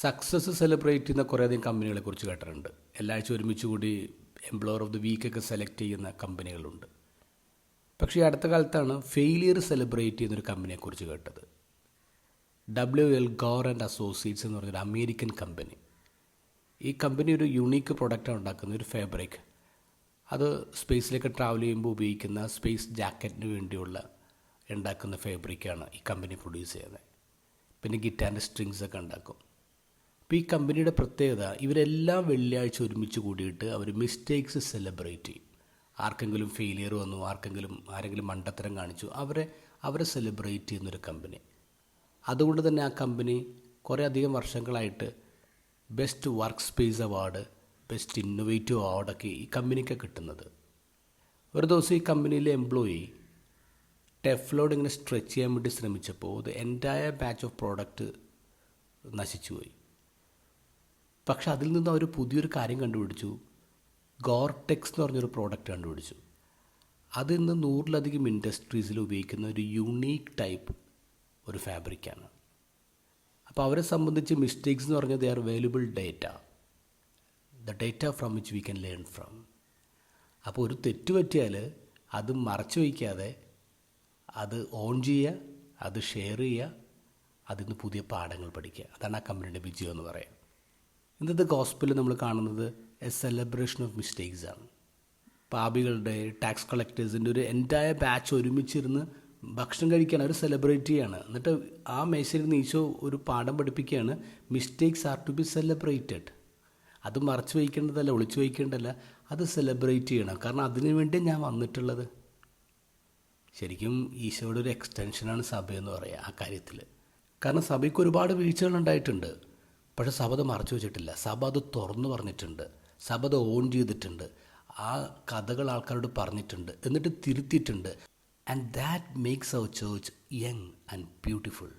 Success celebrate ചെയ്യുന്ന കുറേയധികം കമ്പനികളെ കുറിച്ച് കേട്ടിട്ടുണ്ട്. എല്ലാ ആഴ്ച ഒരുമിച്ച് കൂടി എംപ്ലോയർ ഓഫ് ദി വീക്കൊക്കെ സെലക്ട് ചെയ്യുന്ന കമ്പനികളുണ്ട്. പക്ഷേ ഈ അടുത്ത കാലത്താണ് ഫെയിലിയർ സെലിബ്രേറ്റ് ചെയ്യുന്നൊരു കമ്പനിയെക്കുറിച്ച് കേട്ടത്. WL ഗോർ ആൻഡ് അസോസിയേറ്റ്സ് എന്ന് പറഞ്ഞൊരു അമേരിക്കൻ കമ്പനി. ഈ കമ്പനി ഒരു യുണീക്ക് പ്രൊഡക്റ്റാണ് ഉണ്ടാക്കുന്നത്, ഒരു ഫാബ്രിക്. അത് സ്പേസിലേക്ക് ട്രാവൽ ചെയ്യുമ്പോൾ ഉപയോഗിക്കുന്ന സ്പേസ് ജാക്കറ്റിന് വേണ്ടിയുള്ള ഉണ്ടാക്കുന്ന ഫാബ്രിക്കാണ് ഈ കമ്പനി പ്രൊഡ്യൂസ് ചെയ്യുന്നത്. പിന്നെ ഗിറ്റാറിൻ്റെ സ്ട്രിങ്സ് ഒക്കെ ഉണ്ടാക്കും. അപ്പോൾ ഈ കമ്പനിയുടെ പ്രത്യേകത, ഇവരെല്ലാം വെള്ളിയാഴ്ച ഒരുമിച്ച് കൂടിയിട്ട് അവർ മിസ്റ്റേക്സ് സെലിബ്രേറ്റ് ചെയ്യും. ആർക്കെങ്കിലും ഫെയിലിയർ വന്നു, ആരെങ്കിലും മണ്ടത്തരം കാണിച്ചു, അവരെ സെലിബ്രേറ്റ് ചെയ്യുന്നൊരു കമ്പനി. അതുകൊണ്ട് തന്നെ ആ കമ്പനി കുറേ അധികം വർഷങ്ങളായിട്ട് best work space award, best innovative അവാർഡൊക്കെ ഈ കമ്പനിക്ക് കിട്ടുന്നത്. ഒരു ദിവസം ഈ കമ്പനിയിലെ എംപ്ലോയി ടെഫ്ലോഡ് ഇങ്ങനെ സ്ട്രെച്ച് ചെയ്യാൻ വേണ്ടി ശ്രമിച്ചപ്പോൾ ഇത് എൻറ്റയർ ബാച്ച് ഓഫ് പ്രോഡക്റ്റ് നശിച്ചുപോയി. പക്ഷെ അതിൽ നിന്ന് അവർ പുതിയൊരു കാര്യം കണ്ടുപിടിച്ചു. ഗോർടെക്സ് എന്ന് പറഞ്ഞൊരു പ്രോഡക്റ്റ് കണ്ടുപിടിച്ചു. അത് ഇന്ന് 100-ലധികം ഇൻഡസ്ട്രീസിൽ ഉപയോഗിക്കുന്ന ഒരു യുണീക്ക് ടൈപ്പ് ഒരു ഫാബ്രിക്കാണ്. അപ്പോൾ അവരെ സംബന്ധിച്ച് മിസ്റ്റേക്സ് എന്ന് പറഞ്ഞാൽ they are valuable data, the data from which we can learn from. അപ്പോൾ ഒരു തെറ്റ് പറ്റിയാൽ അത് മറച്ചു വയ്ക്കാതെ അത് ഓൺ ചെയ്യുക, അത് ഷെയർ ചെയ്യുക, അതിൽ നിന്ന് പുതിയ പാഠങ്ങൾ പഠിക്കുക. അതാണ് ആ കമ്പനിയുടെ വിജയം എന്ന് പറയാം. ഇന്നത്തെ ഗോസ്പലിൽ നമ്മൾ കാണുന്നത് എ സെലിബ്രേഷൻ ഓഫ് മിസ്റ്റേക്സ് ആണ്. പാപികളുടെ, ടാക്സ് കളക്ടേഴ്സിൻ്റെ ഒരു എൻറ്റയർ ബാച്ച് ഒരുമിച്ചിരുന്ന് ഭക്ഷണം കഴിക്കുകയാണ്, അവർ സെലിബ്രേറ്റ് ചെയ്യുകയാണ്. എന്നിട്ട് ആ മേശയിൽ ഈശോ ഒരു പാഠം പഠിപ്പിക്കുകയാണ്, mistakes are to be celebrated. അത് മറച്ചു വയ്ക്കേണ്ടതല്ല, ഒളിച്ചു വയ്ക്കേണ്ടതല്ല, അത് സെലിബ്രേറ്റ് ചെയ്യണം. കാരണം അതിനു വേണ്ടി ഞാൻ വന്നിട്ടുള്ളത്. ശരിക്കും ഈശോയുടെ ഒരു എക്സ്റ്റൻഷനാണ് സഭയെന്ന് പറയുക ആ കാര്യത്തിൽ. കാരണം സഭയ്ക്ക് ഒരുപാട് വീഴ്ചകളുണ്ടായിട്ടുണ്ട്. പക്ഷേ സഭ അത് മറച്ചു വെച്ചിട്ടില്ല. സഭ അത് തുറന്നു പറഞ്ഞിട്ടുണ്ട്, സഭ അത് ഓൺ ചെയ്തിട്ടുണ്ട്, ആ കഥകൾ ആൾക്കാരോട് പറഞ്ഞിട്ടുണ്ട്, എന്നിട്ട് തിരുത്തിയിട്ടുണ്ട്. And that makes our church young and beautiful.